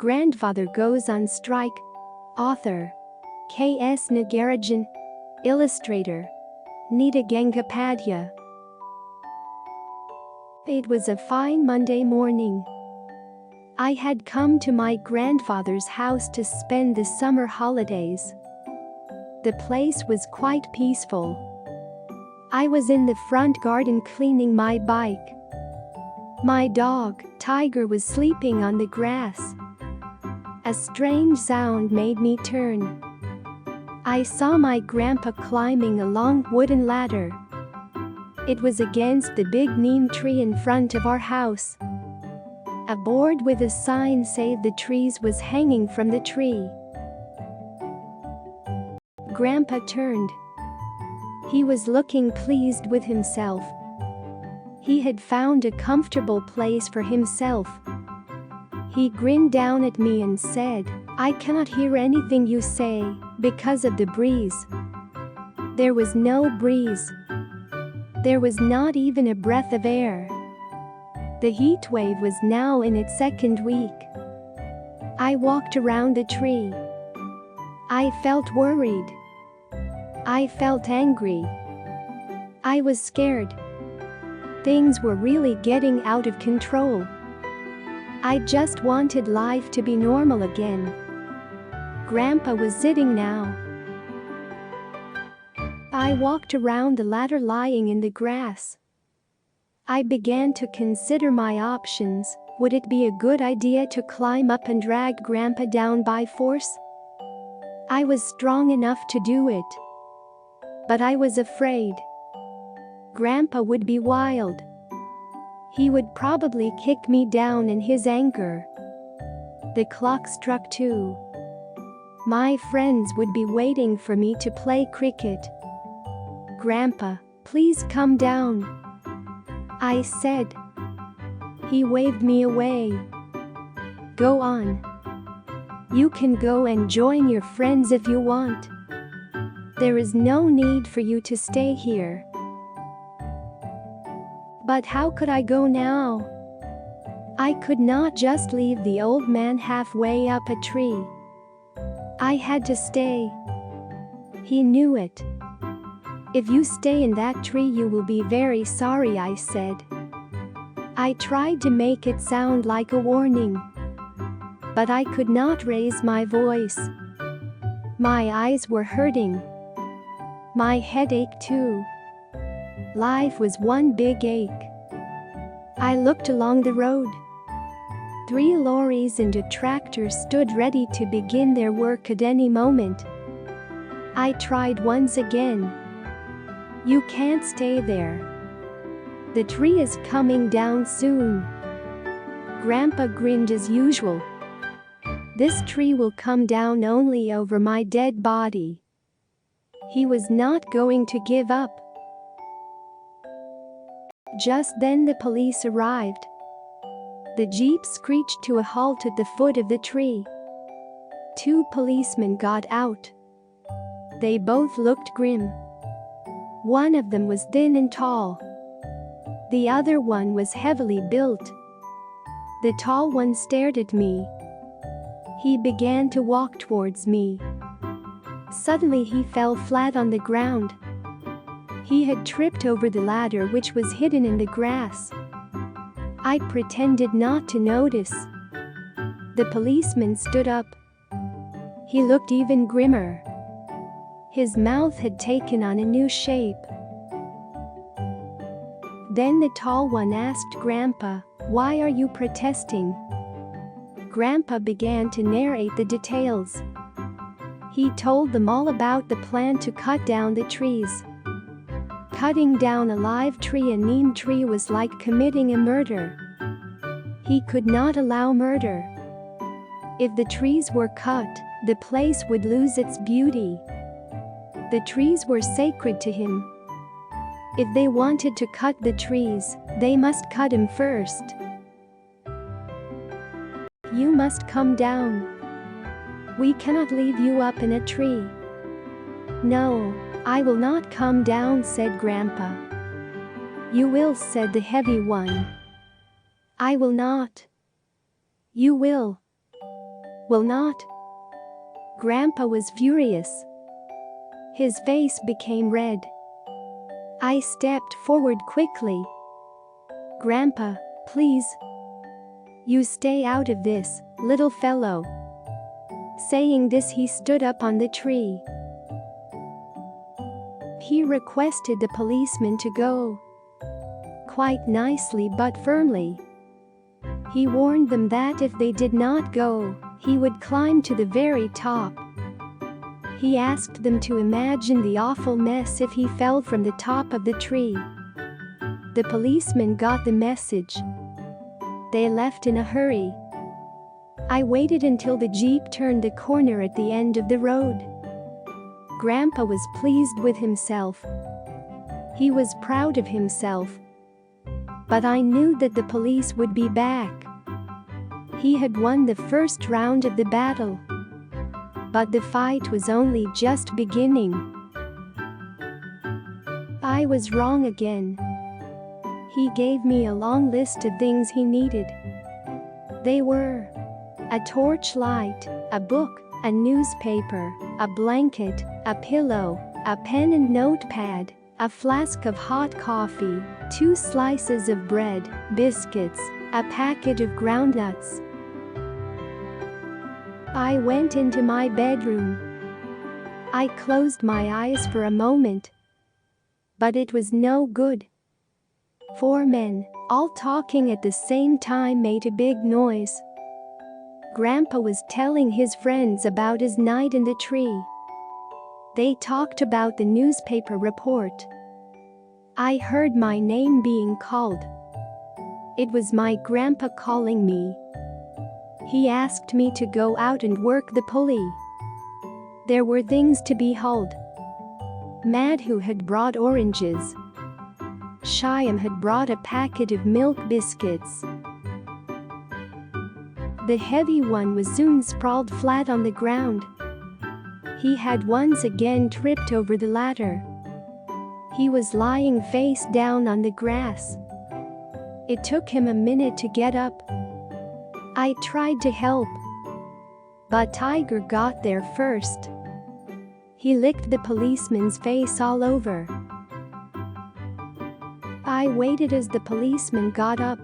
grandfather goes on strike. Author K.S. Nagarajan. Illustrator Neeta Gangopadhya. It was a fine Monday morning. I had come to my grandfather's house to spend the summer holidays. The place was quite peaceful. I was in the front garden cleaning my bike. My dog, Tiger, was sleeping on the grass. A strange sound made me turn. I saw my grandpa climbing a long wooden ladder. It was against the big neem tree in front of our house. A board with a sign "Save the Trees" was hanging from the tree. Grandpa turned. He was looking pleased with himself. He had found a comfortable place for himself. He grinned down at me and said, "I cannot hear anything you say, because of the breeze." There was no breeze. There was not even a breath of air. The heat wave was now in its second week. I walked around the tree. I felt worried. I felt angry. I was scared. Things were really getting out of control. I just wanted life to be normal again. Grandpa was sitting now. I walked around the ladder lying in the grass. I began to consider my options. Would it be a good idea to climb up and drag Grandpa down by force? I was strong enough to do it. But I was afraid. Grandpa would be wild. He would probably kick me down in his anger. The clock struck 2. My friends would be waiting for me to play cricket. "Grandpa, please come down," I said. He waved me away. "Go on. You can go and join your friends if you want. There is no need for you to stay here." But how could I go now? I could not just leave the old man halfway up a tree. I had to stay. He knew it. "If you stay in that tree you will be very sorry," I said. I tried to make it sound like a warning. But I could not raise my voice. My eyes were hurting. My head ached too. Life was one big ache. I looked along the road. 3 lorries and a tractor stood ready to begin their work at any moment. I tried once again. "You can't stay there. The tree is coming down soon." Grandpa grinned as usual. "This tree will come down only over my dead body." He was not going to give up. Just then the police arrived. The jeep screeched to a halt at the foot of the tree. 2 policemen got out. They both looked grim. One of them was thin and tall. The other one was heavily built. The tall one stared at me. He began to walk towards me. Suddenly he fell flat on the ground. He had tripped over the ladder which was hidden in the grass. I pretended not to notice. The policeman stood up. He looked even grimmer. His mouth had taken on a new shape. Then the tall one asked Grandpa, "Why are you protesting?" Grandpa began to narrate the details. He told them all about the plan to cut down the trees. Cutting down a live tree, a neem tree, was like committing a murder. He could not allow murder. If the trees were cut, the place would lose its beauty. The trees were sacred to him. If they wanted to cut the trees, they must cut him first. "You must come down. We cannot leave you up in a tree." "No, I will not come down," said Grandpa. "You will," said the heavy one. "I will not." "You will." Will not. Grandpa was furious. His face became red. I stepped forward quickly. Grandpa, please. You stay out of this, little fellow. Saying this, he stood up on the tree. He requested the policeman to go. Quite nicely but firmly. He warned them that if they did not go, he would climb to the very top. He asked them to imagine the awful mess if he fell from the top of the tree. The policeman got the message. They left in a hurry. I waited until the jeep turned the corner at the end of the road. Grandpa was pleased with himself. He was proud of himself. But I knew that the police would be back. He had won the first round of the battle. But the fight was only just beginning. I was wrong again. He gave me a long list of things he needed. They were a torchlight, a book, a newspaper, a blanket, a pillow, a pen and notepad, a flask of hot coffee, 2 slices of bread, biscuits, a packet of groundnuts. I went into my bedroom. I closed my eyes for a moment. But it was no good. 4 men, all talking at the same time, made a big noise. Grandpa was telling his friends about his night in the tree. They talked about the newspaper report. I heard my name being called. It was my grandpa calling me. He asked me to go out and work the pulley. There were things to be hauled. Madhu had brought oranges. Shyam had brought a packet of milk biscuits. The heavy one was soon sprawled flat on the ground. He had once again tripped over the ladder. He was lying face down on the grass. It took him a minute to get up. I tried to help. But Tiger got there first. He licked the policeman's face all over. I waited as the policeman got up.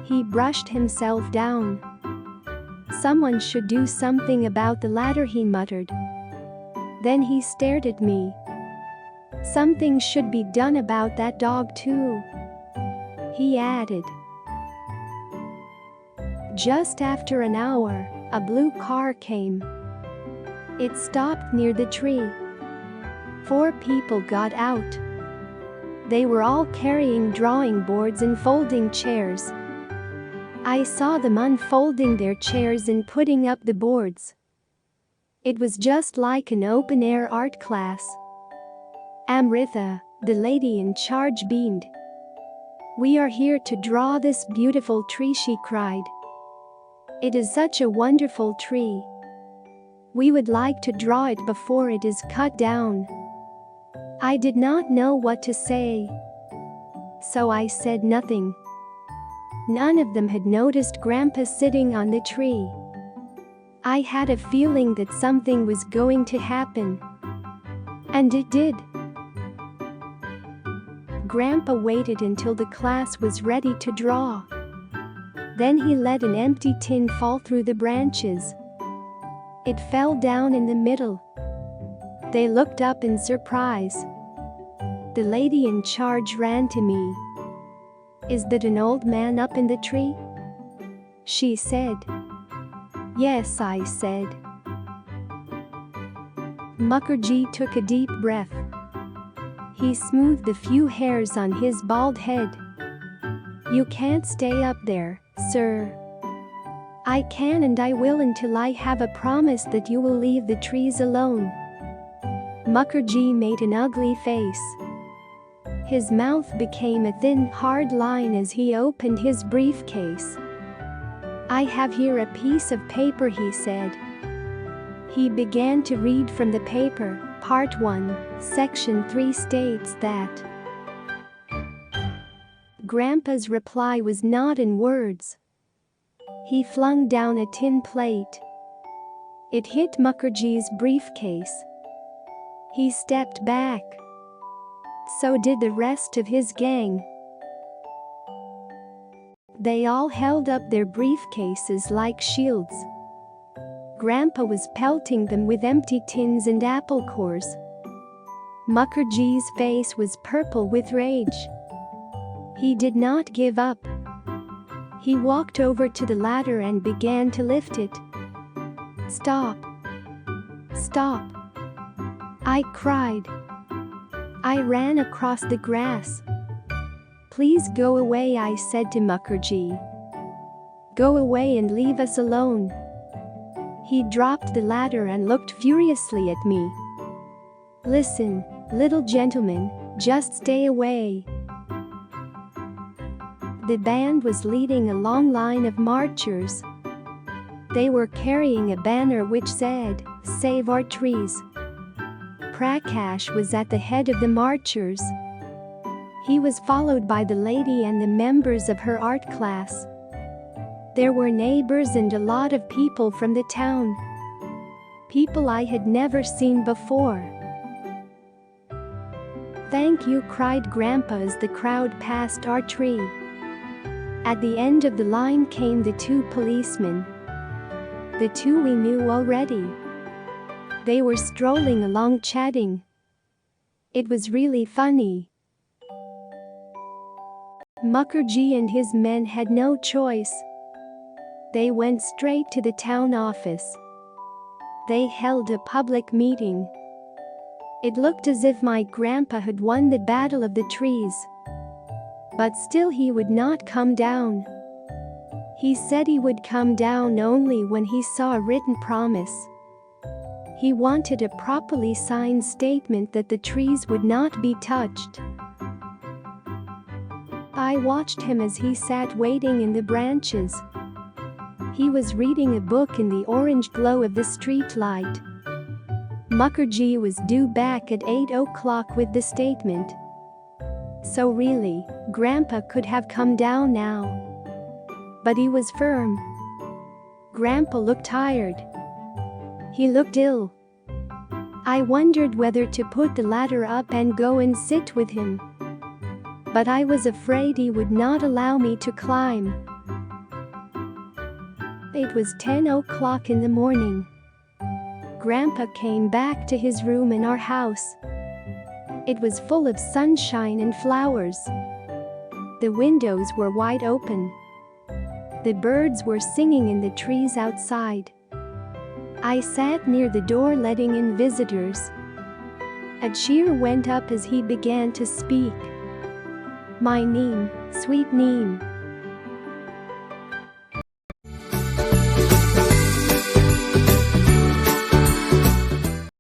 He brushed himself down. Someone should do something about the ladder, he muttered. Then he stared at me. Something should be done about that dog too, he added. Just after an hour, a blue car came. It stopped near the tree. 4 people got out. They were all carrying drawing boards and folding chairs. I saw them unfolding their chairs and putting up the boards. It was just like an open-air art class. Amrita, the lady in charge, beamed. "We are here to draw this beautiful tree," she cried. "It is such a wonderful tree. We would like to draw it before it is cut down." I did not know what to say. So I said nothing. None of them had noticed Grandpa sitting on the tree. I had a feeling that something was going to happen. And it did. Grandpa waited until the class was ready to draw. Then he let an empty tin fall through the branches. It fell down in the middle. They looked up in surprise. The lady in charge ran to me. "Is that an old man up in the tree?" she said. "Yes," I said. Mukherjee took a deep breath. He smoothed the few hairs on his bald head. "You can't stay up there, sir." "I can and I will until I have a promise that you will leave the trees alone." Mukherjee made an ugly face. His mouth became a thin, hard line as he opened his briefcase. "I have here a piece of paper," he said. He began to read from the paper. Part 1, Section 3 states that Grandpa's reply was not in words. He flung down a tin plate. It hit Mukherjee's briefcase. He stepped back. So did the rest of his gang. They all held up their briefcases like shields. Grandpa was pelting them with empty tins and apple cores. Mukherjee's face was purple with rage. He did not give up. He walked over to the ladder and began to lift it. "Stop! Stop!" I cried. I ran across the grass. "Please go away," I said to Mukherjee. "Go away and leave us alone." He dropped the ladder and looked furiously at me. "Listen, little gentleman, just stay away." The band was leading a long line of marchers. They were carrying a banner which said, "Save our trees." Prakash was at the head of the marchers. He was followed by the lady and the members of her art class. There were neighbors and a lot of people from the town. People I had never seen before. "Thank you," cried Grandpa as the crowd passed our tree. At the end of the line came the two policemen. The two we knew already. They were strolling along chatting. It was really funny. Mukherjee and his men had no choice. They went straight to the town office. They held a public meeting. It looked as if my grandpa had won the battle of the trees. But still he would not come down. He said he would come down only when he saw a written promise. He wanted a properly signed statement that the trees would not be touched. I watched him as he sat waiting in the branches. He was reading a book in the orange glow of the street light. Mukherjee was due back at 8 o'clock with the statement. So really, Grandpa could have come down now. But he was firm. Grandpa looked tired. He looked ill. I wondered whether to put the ladder up and go and sit with him. But I was afraid he would not allow me to climb. It was 10 o'clock in the morning. Grandpa came back to his room in our house. It was full of sunshine and flowers. The windows were wide open. The birds were singing in the trees outside. I sat near the door letting in visitors. A cheer went up as he began to speak. "My neem, sweet neem,